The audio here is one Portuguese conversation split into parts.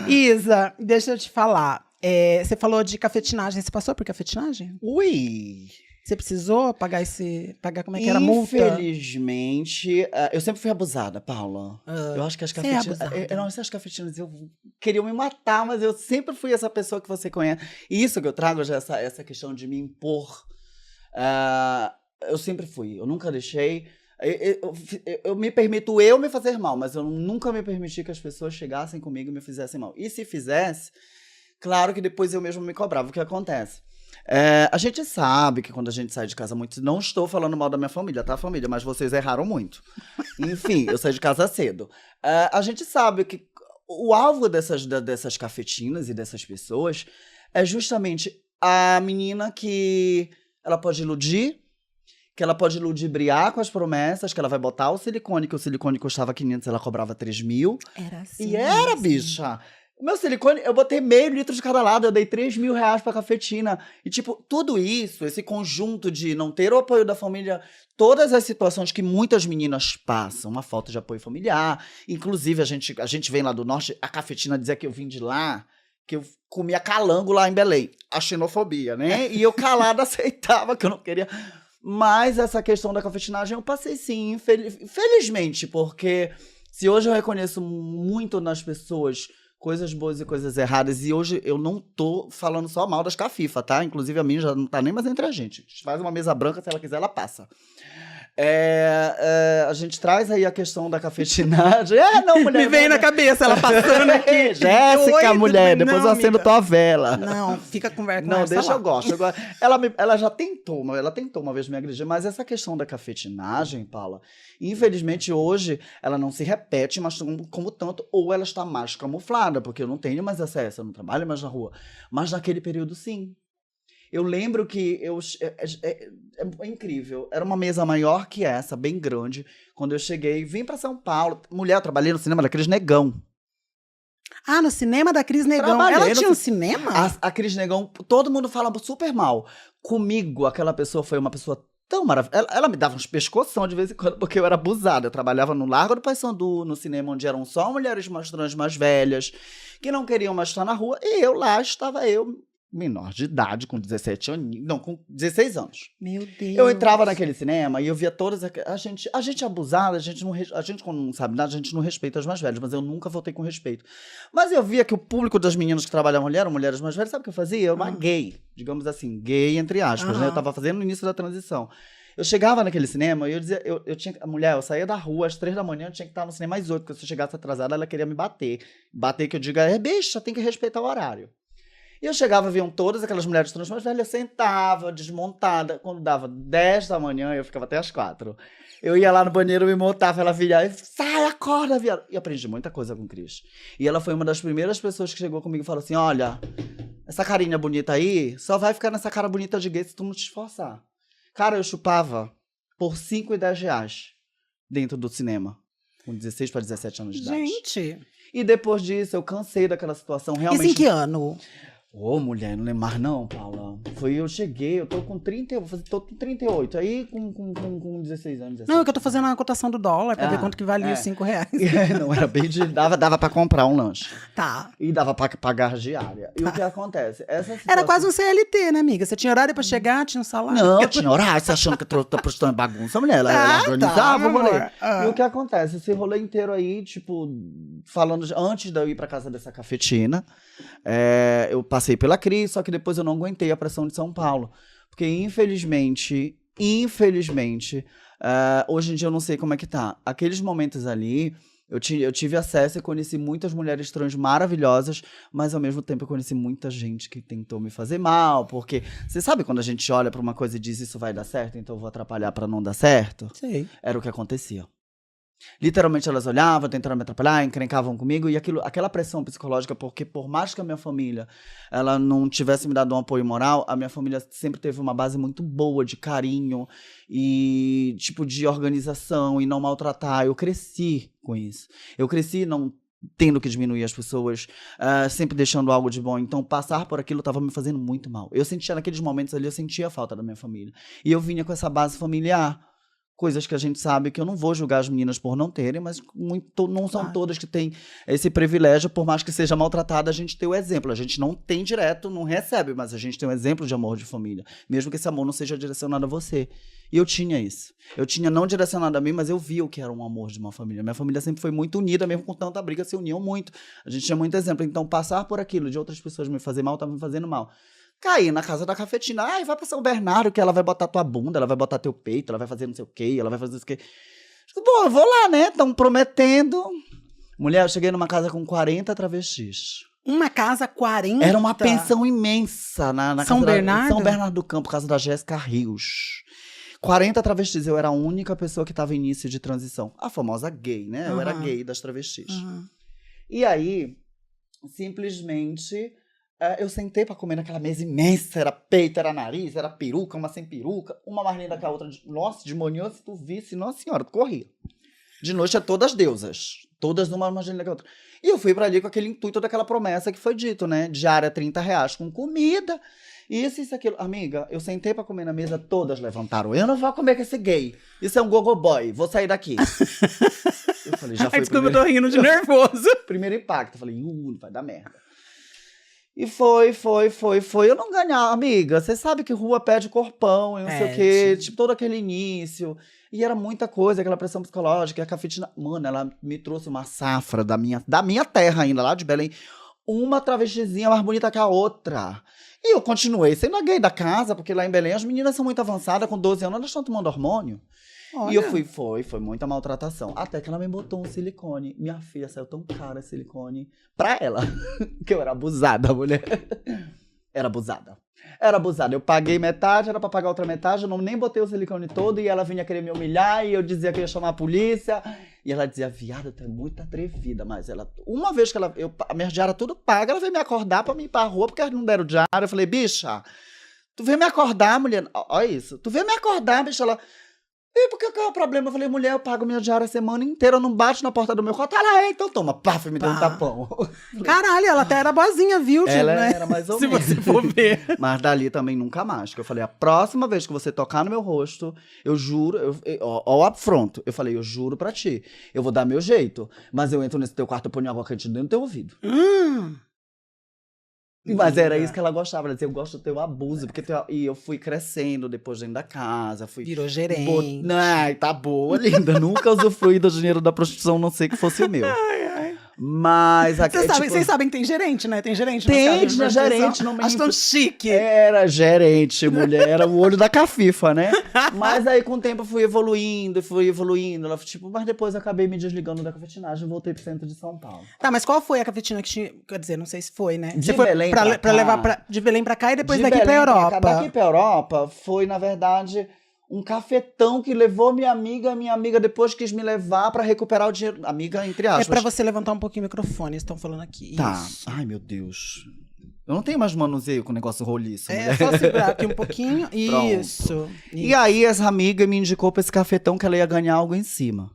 Isa, deixa eu te falar. Você falou de cafetinagem. Você passou por cafetinagem? Ui! Você precisou pagar como é que era a multa? Infelizmente, eu sempre fui abusada, Paula. Eu acho que as cafetinas... Não, essas cafetinas, queriam me matar, mas eu sempre fui essa pessoa que você conhece. E isso que eu trago, já essa questão de me impor. Eu sempre fui, eu nunca deixei... Eu me permito me fazer mal, mas eu nunca me permiti que as pessoas chegassem comigo e me fizessem mal. E se fizesse, claro que depois eu mesmo me cobrava. O que acontece? A gente sabe que quando a gente sai de casa muito... Não estou falando mal da minha família, tá, família? Mas vocês erraram muito. Enfim, eu saí de casa cedo. A gente sabe que o alvo dessas cafetinas e dessas pessoas é justamente a menina que ela pode iludir, que ela pode ludibriar com as promessas, que ela vai botar o silicone, que o silicone custava 500, ela cobrava 3.000. Era assim. E era, bicha. O meu silicone, eu botei meio litro de cada lado, eu dei 3.000 reais pra cafetina. E, tipo, tudo isso, esse conjunto de não ter o apoio da família, todas as situações que muitas meninas passam, uma falta de apoio familiar. Inclusive, a gente vem lá do norte, a cafetina dizia que eu vim de lá, que eu comia calango lá em Belém. A xenofobia, né? E eu calada aceitava que eu não queria... Mas essa questão da cafetinagem eu passei sim, felizmente, porque se hoje eu reconheço muito nas pessoas coisas boas e coisas erradas, e hoje eu não tô falando só mal das cafifa, tá? Inclusive a minha já não tá nem mais entre a gente. A gente faz uma mesa branca, se ela quiser, ela passa. A gente traz aí a questão da cafetinagem. Não, mulher. Me vem na cabeça ela passando aqui. Jéssica, mulher, depois eu acendo amiga. tua vela. Não, fica com vergonha. Não, deixa, eu gosto. Ela já tentou uma vez me agredir, mas essa questão da cafetinagem, Paula, infelizmente hoje ela não se repete mais como tanto, ou ela está mais camuflada, porque eu não tenho mais acesso, eu não trabalho mais na rua. Mas naquele período, sim. Eu lembro que é incrível. Era uma mesa maior que essa, bem grande. Quando eu cheguei, vim pra São Paulo. Mulher, eu trabalhei no cinema da Cris Negão. Ah, no cinema da Cris Negão. Trabalhei Ela tinha um cinema? A Cris Negão, todo mundo fala super mal. Comigo, aquela pessoa foi uma pessoa tão maravilhosa. Ela me dava uns pescoção de vez em quando, porque eu era abusada. Eu trabalhava no Largo do Paissandu, no cinema onde eram só mulheres trans mais velhas, que não queriam mais estar na rua. E lá estava eu, menor de idade, com 17 anos. Não, com 16 anos. Meu Deus. Eu entrava naquele cinema e eu via todas... A gente abusada, a gente quando não sabe nada, a gente não respeita as mais velhas, mas eu nunca voltei com respeito. Mas eu via que o público das meninas que trabalhavam ali eram mulheres mais velhas. Sabe o que eu fazia? Eu era uma gay, digamos assim, gay entre aspas, né? Eu tava fazendo no início da transição. Eu chegava naquele cinema e eu dizia... Eu tinha, mulher, eu saía da rua às 3 da manhã, eu tinha que estar no cinema às 8, porque se eu chegasse atrasada, ela queria me bater. Bater que eu diga, bicha, tem que respeitar o horário. E eu chegava, viam todas aquelas mulheres trans mais velhas, eu sentava, desmontada. Quando dava 10 da manhã, eu ficava até às 4. Eu ia lá no banheiro, me montava, ela virava, sai, acorda, viado. E aprendi muita coisa com Cris. E ela foi uma das primeiras pessoas que chegou comigo e falou assim, olha, essa carinha bonita aí, só vai ficar nessa cara bonita de gay se tu não te esforçar. Cara, eu chupava por 5 e 10 reais dentro do cinema, com 16 para 17 anos de idade. Gente. E depois disso, eu cansei daquela situação, realmente... Isso em que ano? Mulher, não lembro mais não, Paula. Eu cheguei, eu tô com 30, tô com 38, aí com 16 anos. 17. Não, é que eu tô fazendo uma cotação do dólar pra ver quanto que valia os 5 reais. Não, era bem dava pra comprar um lanche. Tá. E dava pra pagar diária. E o que acontece? Era quase um CLT, né, amiga? Você tinha horário pra chegar, tinha um salário? Não, tinha horário. Você achando que eu tô postando bagunça, mulher? Ela organizava o rolê. E o que acontece? Esse rolê inteiro aí, tipo, falando antes de eu ir pra casa dessa cafetina, eu passei pela Cris, só que depois eu não aguentei a pressão de São Paulo. Porque, infelizmente, hoje em dia eu não sei como é que tá. Aqueles momentos ali, eu tive acesso e conheci muitas mulheres trans maravilhosas, mas ao mesmo tempo eu conheci muita gente que tentou me fazer mal, porque você sabe quando a gente olha pra uma coisa e diz isso vai dar certo, então eu vou atrapalhar pra não dar certo? Sei. Era o que acontecia. Literalmente elas olhavam, tentaram me atrapalhar, encrencavam comigo, e aquela pressão psicológica, porque por mais que a minha família ela não tivesse me dado um apoio moral, a minha família sempre teve uma base muito boa de carinho e tipo de organização e não maltratar. Eu cresci com isso. Eu cresci não tendo que diminuir as pessoas, sempre deixando algo de bom. Então passar por aquilo estava me fazendo muito mal. Eu sentia naqueles momentos ali, eu sentia a falta da minha família. E eu vinha com essa base familiar, coisas que a gente sabe que eu não vou julgar as meninas por não terem, mas não são todas que têm esse privilégio, por mais que seja maltratada, a gente tem o exemplo. A gente não tem direto, não recebe, mas a gente tem um exemplo de amor de família, mesmo que esse amor não seja direcionado a você. E eu tinha isso. Eu tinha não direcionado a mim, mas eu via o que era um amor de uma família. Minha família sempre foi muito unida, mesmo com tanta briga, se uniam muito. A gente tinha muito exemplo. Então, passar por aquilo de outras pessoas me fazer mal, estava me fazendo mal. Caí na casa da cafetina. Ai, vai pra São Bernardo, que ela vai botar tua bunda, ela vai botar teu peito, ela vai fazer não sei o quê, ela vai fazer não sei o quê. Bom, eu vou lá, né? Estão prometendo. Mulher, eu cheguei numa casa com 40 travestis. Uma casa 40? Era uma pensão imensa na São casa Bernardo? São Bernardo do Campo, casa da Jéssica Rios. 40 travestis. Eu era a única pessoa que estava em início de transição. A famosa gay, né? Eu era gay das travestis. E aí, simplesmente... eu sentei pra comer naquela mesa imensa, era peito, era nariz, era peruca, uma sem peruca, uma mais linda que a outra. Nossa, de manhã, se tu visse, nossa senhora, tu corria. De noite é todas deusas, todas uma mais linda que a outra. E eu fui pra ali com aquele intuito daquela promessa que foi dito, né? Diária R$30 com comida, isso, aquilo. Amiga, eu sentei pra comer na mesa, todas levantaram. Eu não vou comer com esse gay, isso é um gogo boy, vou sair daqui. Eu falei, já foi. Desculpa, eu tô rindo de nervoso. Primeiro impacto, eu falei, vai dar merda. E foi. Eu não ganhava, amiga. Você sabe que rua pede corpão e não sei o quê. Tipo, todo aquele início. E era muita coisa, aquela pressão psicológica. E a cafetina... Mano, ela me trouxe uma safra da minha terra ainda, lá de Belém. Uma travestizinha mais bonita que a outra. E eu continuei sendo a gay da casa, porque lá em Belém as meninas são muito avançadas. Com 12 anos, elas estão tomando hormônio. Olha. E eu foi muita maltratação. Até que ela me botou um silicone. Minha filha, saiu tão cara esse silicone pra ela. Que eu era abusada, mulher. Era abusada. Eu paguei metade, era pra pagar outra metade. Eu nem botei o silicone todo. E ela vinha querer me humilhar. E eu dizia que ia chamar a polícia. E ela dizia, viado, tu é muito atrevida. Mas ela, uma vez que a minha diária tudo paga, ela veio me acordar pra me ir pra rua. Porque elas não deram diária. Eu falei, bicha, tu veio me acordar, mulher. Olha isso. Tu veio me acordar, bicha. Ela... E por que qual é o problema? Eu falei, mulher, eu pago minha diária a semana inteira, não bate na porta do meu quarto. Ela então toma, paf, me deu um tapão. Caralho, ela até era boazinha, viu, ela né? era mais ou Se menos. você for ver. Mas dali também nunca mais. Que eu falei, a próxima vez que você tocar no meu rosto, eu juro, ó, upfront, eu falei, eu juro pra ti, eu vou dar meu jeito, mas eu entro nesse teu quarto, eu ponho água quente dentro do teu ouvido. Mas era isso que ela gostava, ela dizia, eu gosto do teu abuso, porque e eu fui crescendo depois dentro da casa, virou gerente. Ai, tá boa, linda, nunca usufruí do dinheiro da prostituição, não sei que fosse o meu. Mas... Vocês sabem que tem gerente, né? Tem gerente. Tem, tinha gerente. Não me Acho tão chique. Era gerente, mulher. Era o olho da cafifa, né? Mas aí, com o tempo, eu fui evoluindo. Ela, tipo, mas depois eu acabei me desligando da cafetinagem e voltei pro centro de São Paulo. Tá, mas qual foi a cafetina que tinha... Quer dizer, não sei se foi, né? Você foi Belém pra levar de Belém pra cá e depois daqui pra Europa. Daqui pra Europa foi, na verdade... Um cafetão que levou minha amiga depois quis me levar pra recuperar o dinheiro. Amiga, entre aspas. É pra você levantar um pouquinho o microfone, estão falando aqui. Tá. Isso. Ai, meu Deus. Eu não tenho mais manuseio com o negócio roliço. É só segurar aqui um pouquinho. Isso. E aí, essa amiga me indicou pra esse cafetão que ela ia ganhar algo em cima.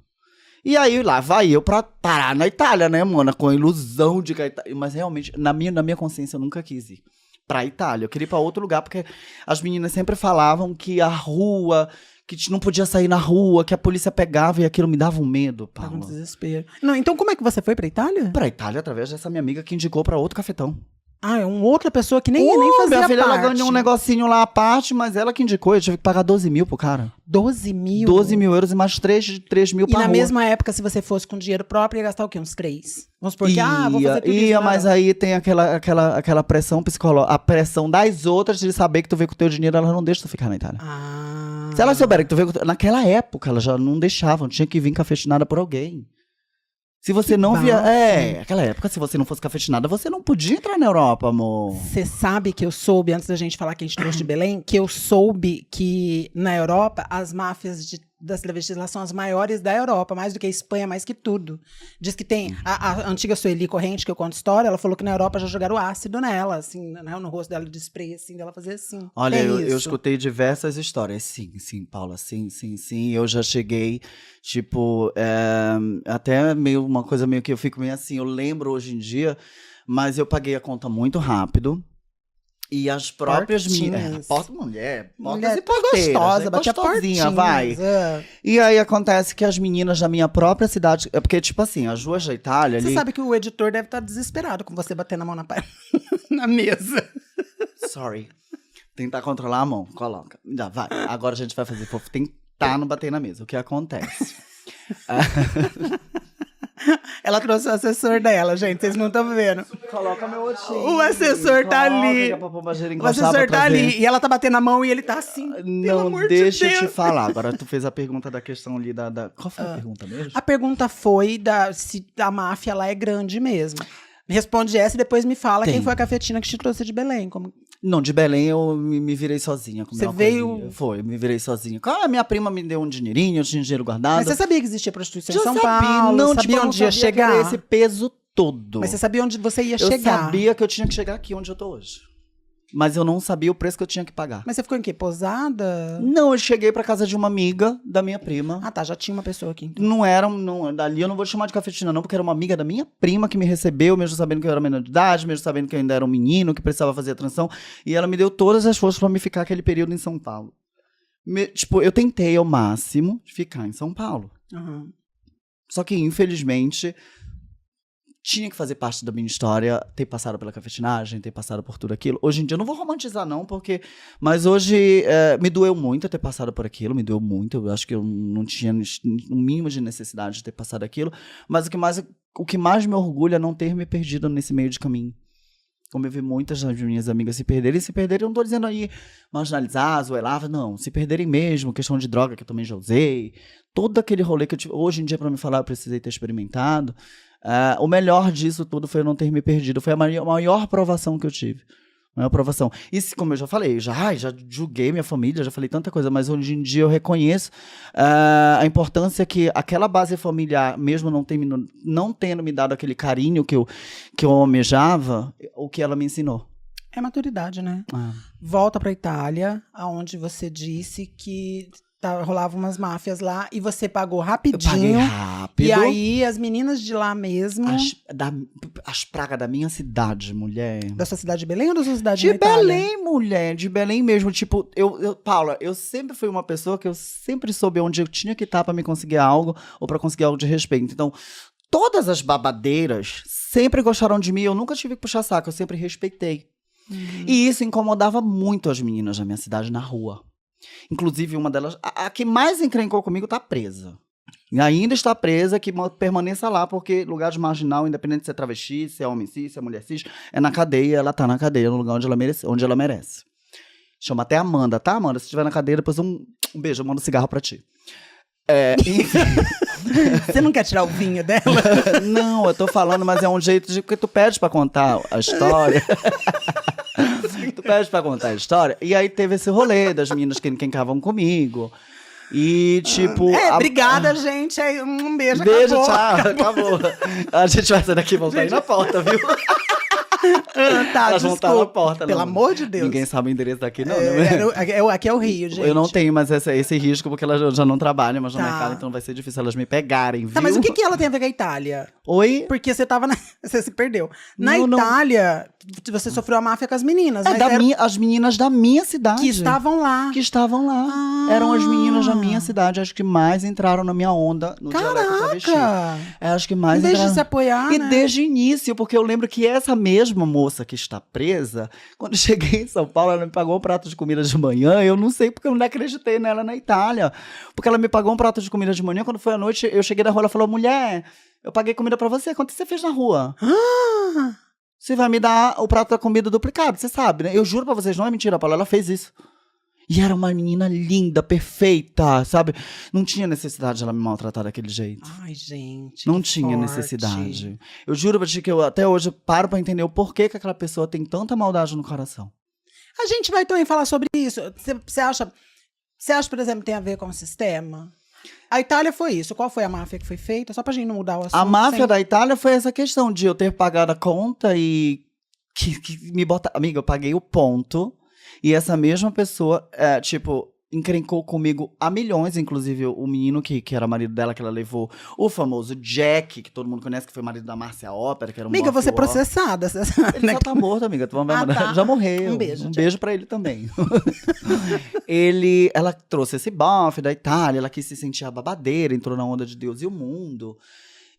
E aí, lá vai eu pra parar na Itália, né, mano? Com a ilusão de que mas realmente, na minha consciência, eu nunca quis ir pra Itália. Eu queria ir pra outro lugar, porque as meninas sempre falavam que a rua, que não podia sair na rua, que a polícia pegava e aquilo me dava um medo, Paula. Tava um desespero. Não, então como é que você foi pra Itália? Pra Itália, através dessa minha amiga que indicou pra outro cafetão. Ah, é uma outra pessoa que nem fazia minha filha, parte. ela ganhou um negocinho lá à parte, mas ela que indicou, eu tive que pagar 12 mil pro cara. 12 mil? 12 mil euros e mais 3 mil pra rua. E na rua. mesma época, se você fosse com dinheiro próprio, ia gastar o quê? Uns 3? Vamos supor que, vou fazer tudo isso. Mas aí tem aquela pressão psicológica, a pressão das outras de saber que tu veio com o teu dinheiro, elas não deixam tu ficar na Itália. Se elas souberem que tu veio com... Naquela época, elas já não deixavam, tinha que vir cafetinada por alguém. Se você não via... aquela época, se você não fosse cafetinada, você não podia entrar na Europa, amor. Você sabe que eu soube, antes da gente falar que a gente trouxe de Belém, que eu soube que na Europa, as máfias das travestis lá são as maiores da Europa, mais do que a Espanha, mais que tudo. Diz que tem... A antiga Sueli Corrente, que eu conto história, ela falou que na Europa já jogaram ácido nela, assim, no rosto dela, de spray, assim, dela fazer assim. Olha, eu escutei diversas histórias. Sim, Paula, sim. Eu já cheguei, tipo, até meio uma coisa meio que eu fico meio assim, eu lembro hoje em dia, mas eu paguei a conta muito rápido. E as próprias meninas. Mulher Mulher gostosa, batia gostosinha, portinhas. vai. E aí acontece que as meninas da minha própria cidade. É porque, tipo assim, as ruas da Itália Você ali. sabe que o editor deve estar desesperado com você batendo a mão na mesa. Sorry. Tentar controlar a mão. Coloca. Já vai. Agora a gente vai fazer fofo. Tentar não bater na mesa. O que acontece? Ela trouxe o assessor dela, gente. Vocês não estão vendo. Coloca meu otinho. O assessor tá ali. O assessor tá ali. E ela tá batendo a mão e ele tá assim. Não, deixa eu te falar. Agora tu fez a pergunta da questão ali da... Qual foi a pergunta mesmo? A pergunta foi se a máfia lá é grande mesmo. Me responde essa e depois me fala quem foi a cafetina que te trouxe de Belém. Não, de Belém eu me virei sozinha. Você veio... Foi, me virei sozinha. A minha prima me deu um dinheirinho, eu tinha dinheiro guardado. Mas você sabia que existia prostituição Já em São sabia, Paulo? não, Sabia tipo, onde ia chegar? Que era esse peso todo. Mas você sabia onde você ia Eu chegar? sabia que eu tinha que chegar aqui onde eu tô hoje. Mas eu não sabia o preço que eu tinha que pagar. Mas você ficou em quê? Posada? Não, eu cheguei pra casa de uma amiga da minha prima. Ah, tá. Já tinha uma pessoa aqui. Então. Dali eu não vou chamar de cafetina não, porque era uma amiga da minha prima que me recebeu, mesmo sabendo que eu era menor de idade, mesmo sabendo que eu ainda era um menino, que precisava fazer a transição. E ela me deu todas as forças pra me ficar aquele período em São Paulo. Eu tentei ao máximo ficar em São Paulo. Uhum. Só que, infelizmente... Tinha que fazer parte da minha história, ter passado pela cafetinagem, ter passado por tudo aquilo. Hoje em dia, eu não vou romantizar não, porque... Mas hoje, me doeu muito ter passado por aquilo, me doeu muito. Eu acho que eu não tinha um mínimo de necessidade de ter passado aquilo. Mas o que mais me orgulha é não ter me perdido nesse meio de caminho. Como eu vi muitas das minhas amigas se perderem, eu não tô dizendo aí marginalizar, zoelar, não. Se perderem mesmo, questão de droga que eu também já usei. Todo aquele rolê que eu tive... Hoje em dia, pra me falar, eu precisei ter experimentado. O melhor disso tudo foi eu não ter me perdido. Foi a maior aprovação que eu tive. Maior aprovação. E como eu já falei, já julguei minha família, já falei tanta coisa, mas hoje em dia eu reconheço a importância que aquela base familiar, mesmo não tendo me dado aquele carinho que eu almejava, o que ela me ensinou. É maturidade, né? Volta pra Itália, aonde você disse que... rolava umas máfias lá e você pagou rapidinho. Eu paguei rápido. E aí, as meninas de lá mesmo... As pragas da minha cidade, mulher. Da sua cidade de Belém ou da sua cidade de Belém, mulher. De Belém mesmo. Tipo, Paula, eu sempre fui uma pessoa que eu sempre soube onde eu tinha que estar pra me conseguir algo ou pra conseguir algo de respeito. Então, todas as babadeiras sempre gostaram de mim. Eu nunca tive que puxar saco, eu sempre respeitei. E isso incomodava muito as meninas da minha cidade na rua. Inclusive, uma delas, a que mais encrencou comigo, tá presa. E ainda está presa, que permaneça lá, porque lugar de marginal, independente de ser travesti, se é homem cis, se é mulher cis, é na cadeia, ela tá na cadeia, no lugar onde ela merece. Chama até Amanda, tá, Amanda? Se estiver na cadeia, depois um beijo, eu mando um cigarro pra ti. Enfim. Você não quer tirar o vinho dela? Não, eu tô falando, mas é um jeito de... Porque tu pede pra contar a história... Tu pede pra contar a história. E aí teve esse rolê das meninas que encrencavam comigo. E tipo... obrigada, gente. Um beijo, beijo, acabou. Tchau, acabou. A gente vai sair daqui e voltar aí na porta, viu? Tá, elas vão estar na porta. Pelo amor de Deus. Ninguém sabe o endereço daqui, não, né? Aqui é o Rio, gente. Eu não tenho mais esse risco, porque elas já não trabalham mais no mercado, então vai ser difícil elas me pegarem, viu? Tá, mas o que ela tem a ver com a Itália? Oi? Porque você tava você se perdeu. Na Itália, você sofreu a máfia com as meninas. As meninas da minha cidade. Que estavam lá. Eram as meninas da minha cidade, acho que mais entraram na minha onda no dialeto travesti. Acho que mais entraram. Desde se apoiar, E né? desde o início, porque eu lembro que essa mesma moça que está presa, quando eu cheguei em São Paulo, ela me pagou um prato de comida de manhã, eu não sei porque eu não acreditei nela na Itália. Porque ela me pagou um prato de comida de manhã, quando foi à noite, eu cheguei na rua, ela falou, mulher, eu paguei comida pra você, quanto você fez na rua? Você vai me dar o prato da comida duplicado, você sabe, né? Eu juro pra vocês, não é mentira, Paula, ela fez isso. E era uma menina linda, perfeita, sabe? Não tinha necessidade de ela me maltratar daquele jeito. Ai, gente. Não tinha necessidade. Eu juro pra ti que eu até hoje paro pra entender o porquê que aquela pessoa tem tanta maldade no coração. A gente vai também falar sobre isso. Você acha, por exemplo, que tem a ver com o sistema? A Itália foi isso. Qual foi a máfia que foi feita? Só pra gente não mudar o assunto. A máfia da Itália foi essa questão de eu ter pagado a conta e que me botar... Amiga, eu paguei o ponto. E essa mesma pessoa, encrencou comigo a milhões, inclusive o menino que era marido dela, que ela levou, o famoso Jack, que todo mundo conhece, que foi marido da Márcia Ópera, que era um Amiga, você é mafioso. processada. Você sabe, Ele né? só tá morto, amiga. Tá. Já morreu. Um beijo, Jack. Beijo pra ele também. Ela trouxe esse bofe da Itália, ela quis se sentir a babadeira, entrou na onda de Deus e o mundo.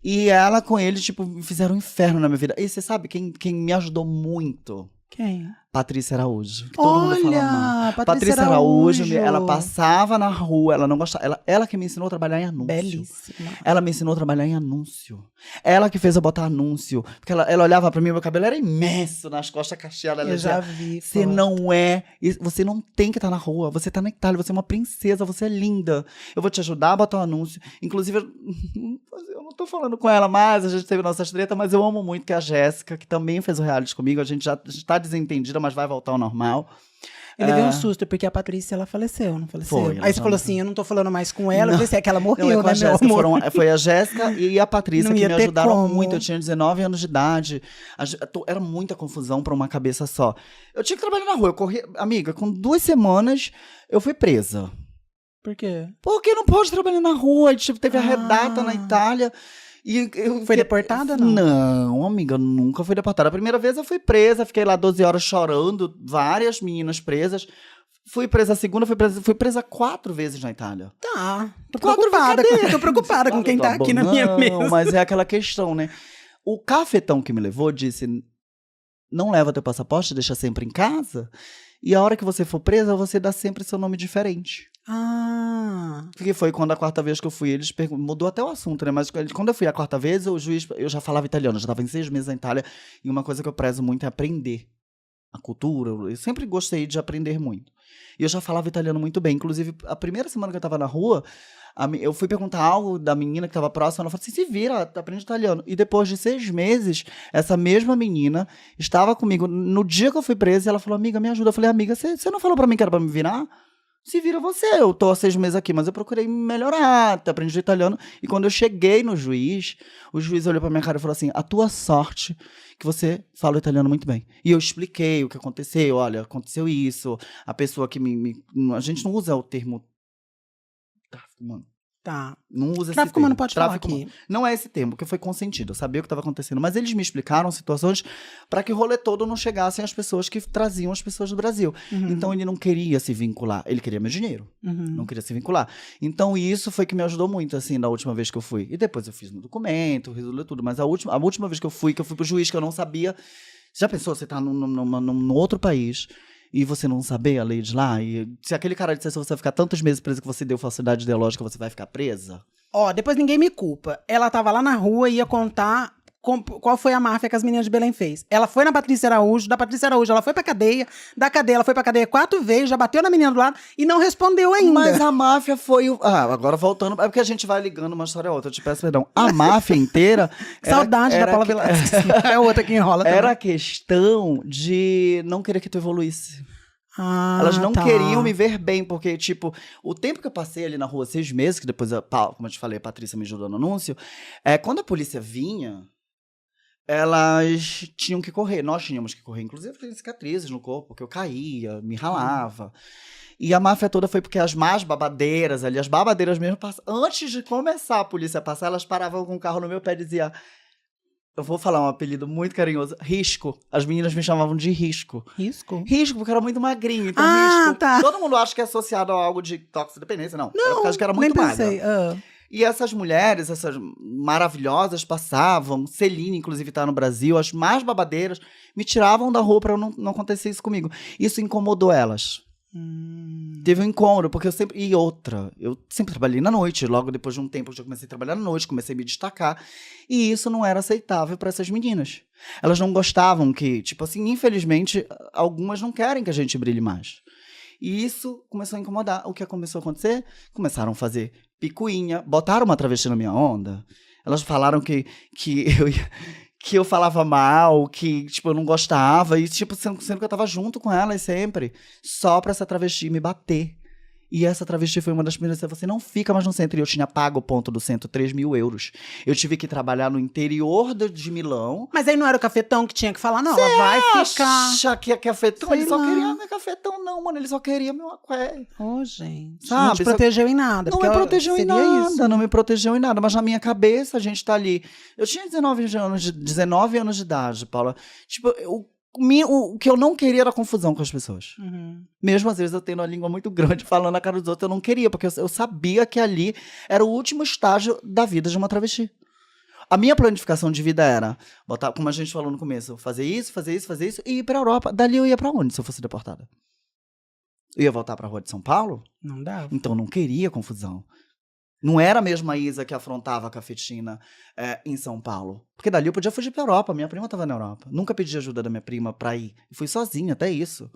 E ela com ele, tipo, fizeram um inferno na minha vida. E você sabe quem me ajudou muito? Quem? Patrícia Araújo. Que todo mundo fala mal. Olha, Patrícia Araújo, ela passava na rua, ela não gostava. Ela que me ensinou a trabalhar em anúncio. Belíssima. Ela me ensinou a trabalhar em anúncio. Ela que fez eu botar anúncio. Porque ela olhava pra mim, meu cabelo era imenso nas costas cacheadas. Ela Eu dizia, já vi. você não é. Você não tem que estar na rua. Você tá na Itália, você é uma princesa, você é linda. Eu vou te ajudar a botar um anúncio. Inclusive, eu não tô falando com ela mais, a gente teve nossas tretas, mas eu amo muito que a Jéssica, que também fez o reality comigo, a gente já está desentendida, mas vai voltar ao normal. Ele deu um susto, porque a Patrícia, ela faleceu, não faleceu? Foi, Aí você falou assim, eu não tô falando mais com ela, eu pensei que ela morreu, Não, é com a né, meu Jéssica, amor? foi a Jéssica e a Patrícia Não que ia me ter ajudaram como. muito. Eu tinha 19 anos de idade. Era muita confusão pra uma cabeça só. Eu tinha que trabalhar na rua. Eu corri, amiga, com 2 semanas eu fui presa. Por quê? Porque não pode trabalhar na rua. Tipo, teve a redata na Itália. E Foi deportada, não? Não, amiga, nunca fui deportada. A primeira vez eu fui presa, fiquei lá 12 horas chorando, várias meninas presas. Fui presa a segunda, fui presa 4 vezes na Itália. Tá. Tô 4 preocupada, cadê? tô preocupada com quem tá aqui na minha mesa. Não, mas é aquela questão, né? O cafetão que me levou disse, não leva teu passaporte, deixa sempre em casa. E a hora que você for presa, você dá sempre seu nome diferente. Ah. Porque foi quando a 4ª vez que eu fui, eles mudou até o assunto, né? Mas quando eu fui a 4ª vez, o juiz, eu já falava italiano, já estava em 6 meses na Itália. E uma coisa que eu prezo muito é aprender a cultura. Eu sempre gostei de aprender muito. E eu já falava italiano muito bem. Inclusive, a primeira semana que eu tava na rua, eu fui perguntar algo da menina que tava próxima, ela falou assim, se vira, aprende italiano. E depois de 6 meses, essa mesma menina estava comigo no dia que eu fui presa, e ela falou, amiga, me ajuda. Eu falei, amiga, você não falou pra mim que era pra me virar? Se vira você, eu tô há 6 meses aqui, mas eu procurei melhorar, aprendi italiano. E quando eu cheguei no juiz, o juiz olhou pra minha cara e falou assim, a tua sorte que você fala italiano muito bem. E eu expliquei o que aconteceu, olha, aconteceu isso, a pessoa que a gente não usa o termo tráfico humano. Tá. Não usa esse Tráfico termo. humano pode falar aqui. Humano. Não é esse termo, porque foi consentido. Eu sabia o que estava acontecendo. Mas eles me explicaram situações para que o rolê todo não chegassem às pessoas que traziam as pessoas do Brasil. Uhum. Então ele não queria se vincular. Ele queria meu dinheiro. Uhum. Não queria se vincular. Então isso foi que me ajudou muito, assim, na última vez que eu fui. E depois eu fiz meu documento, resolvi tudo. Mas a última vez que eu fui pro juiz, que eu não sabia. Já pensou, você tá num outro país e você não saber a lei de lá? E se aquele cara dissesse que você vai ficar tantos meses preso que você deu falsidade ideológica, você vai ficar presa? Ó, depois ninguém me culpa. Ela tava lá na rua e ia contar qual foi a máfia que as meninas de Belém fez. Ela foi na Patrícia Araújo, da Patrícia Araújo ela foi pra cadeia, da cadeia ela foi pra cadeia 4 vezes, já bateu na menina do lado e não respondeu ainda. Mas a máfia foi o... agora voltando, é porque a gente vai ligando uma história a outra, eu te peço perdão. A máfia inteira... Saudade da Paula Velasquez. É outra que enrola também. Era a questão de não querer que tu evoluísse. Elas não tá. queriam me ver bem, porque, tipo, o tempo que eu passei ali na rua, 6 meses, que depois, como eu te falei, a Patrícia me ajudou no anúncio, quando a polícia vinha, elas tinham que correr, nós tínhamos que correr, inclusive eu tinha cicatrizes no corpo, porque eu caía, me ralava. E a máfia toda foi porque as más babadeiras ali, as babadeiras mesmo, antes de começar a polícia passar, elas paravam com o carro no meu pé e diziam... Eu vou falar um apelido muito carinhoso. Risco. As meninas me chamavam de Risco. Risco? Risco, porque era muito magrinho. Então, Risco. Tá. Todo mundo acha que é associado a algo de toxicodependência. Não. Era por causa que era muito magra. E essas mulheres, essas maravilhosas, passavam. Celine, inclusive, tá no Brasil. As mais babadeiras me tiravam da rua pra não acontecer isso comigo. Isso incomodou elas. Teve um incômodo, porque eu sempre trabalhei na noite. Logo depois de um tempo, eu já comecei a trabalhar na noite, comecei a me destacar. E isso não era aceitável para essas meninas. Elas não gostavam que, tipo assim, infelizmente, algumas não querem que a gente brilhe mais. E isso começou a incomodar. O que começou a acontecer? Começaram a fazer picuinha, botaram uma travesti na minha onda. Elas falaram que eu falava mal, que, tipo, eu não gostava. E, tipo, sendo que eu tava junto com elas sempre. Só pra essa travesti me bater. E essa travesti foi uma das primeiras. Você não fica mais no centro. E eu tinha pago o ponto do centro 3.000 euros. Eu tive que trabalhar no interior de Milão. Mas aí não era o cafetão que tinha que falar, não, ela vai ficar. Acha que é cafetão? Sei Ele só lá. queria meu cafetão, não, mano. Ele só queria meu aqué. Ô, gente. Sabe, Não te protegeu em nada. Não porque me protegeu em seria nada, isso. não me protegeu em nada. Mas na minha cabeça, a gente tá ali. Eu tinha 19 anos de idade, Paula. Tipo, o que eu não queria era confusão com as pessoas. Uhum. Mesmo às vezes eu tendo uma língua muito grande falando na cara dos outros, eu não queria, porque eu sabia que ali era o último estágio da vida de uma travesti. A minha planificação de vida era, botar, como a gente falou no começo, fazer isso e ir pra Europa. Dali eu ia pra onde se eu fosse deportada? Eu ia voltar pra Rua de São Paulo? Não dava. Então eu não queria confusão. Não era a mesma Isa que afrontava a cafetina em São Paulo. Porque dali eu podia fugir pra Europa. Minha prima tava na Europa. Nunca pedi ajuda da minha prima pra ir. E fui sozinha, até isso.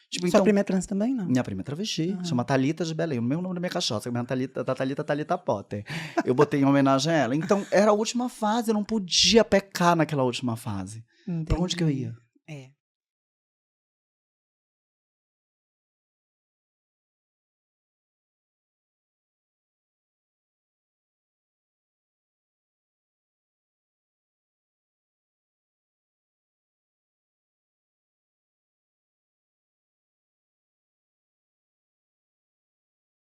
Tipo, Sua prima é trans também, não? Minha prima é travesti. Chama Thalita de Belém. O mesmo nome da minha cachorra. Da Thalita Potter. Eu botei em homenagem a ela. Então, era a última fase. Eu não podia pecar naquela última fase. Entendi. Pra onde que eu ia? É.